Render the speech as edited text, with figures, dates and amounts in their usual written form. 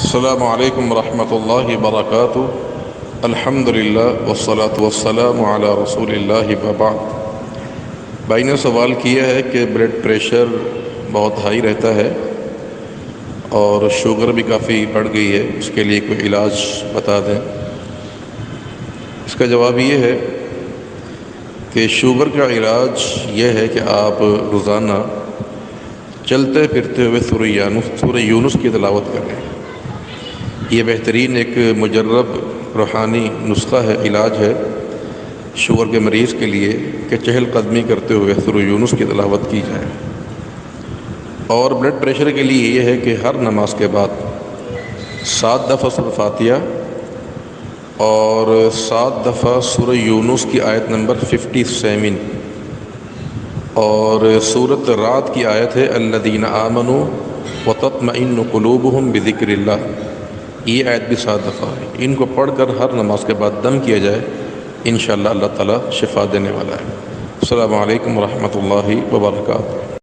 السلام علیکم ورحمۃ اللہ وبرکاتہ۔ الحمد للہ والصلاة والسلام علی رسول اللہ وبعد۔ بھائی نے سوال کیا ہے کہ بلڈ پریشر بہت ہائی رہتا ہے اور شوگر بھی کافی بڑھ گئی ہے، اس کے لیے کوئی علاج بتا دیں۔ اس کا جواب یہ ہے کہ شوگر کا علاج یہ ہے کہ آپ روزانہ چلتے پھرتے ہوئے سورہ یونس کی تلاوت کریں۔ یہ بہترین ایک مجرب روحانی نسخہ ہے، علاج ہے شوگر کے مریض کے لیے کہ چہل قدمی کرتے ہوئے سورہ یونس کی تلاوت کی جائے۔ اور بلڈ پریشر کے لیے یہ ہے کہ ہر نماز کے بعد 7 دفعہ سورہ فاتحہ اور 7 دفعہ سورہ یونس کی آیت نمبر 57 اور سورۃ رعد کی آیت ہے الذین آمنوا وتطمئن قلوبہم بذکر اللہ، یہ آیت بھی 7 دفعہ ہے۔ ان کو پڑھ کر ہر نماز کے بعد دم کیا جائے، انشاءاللہ اللہ تعالیٰ شفا دینے والا ہے۔ السلام علیکم ورحمۃ اللہ وبرکاتہ۔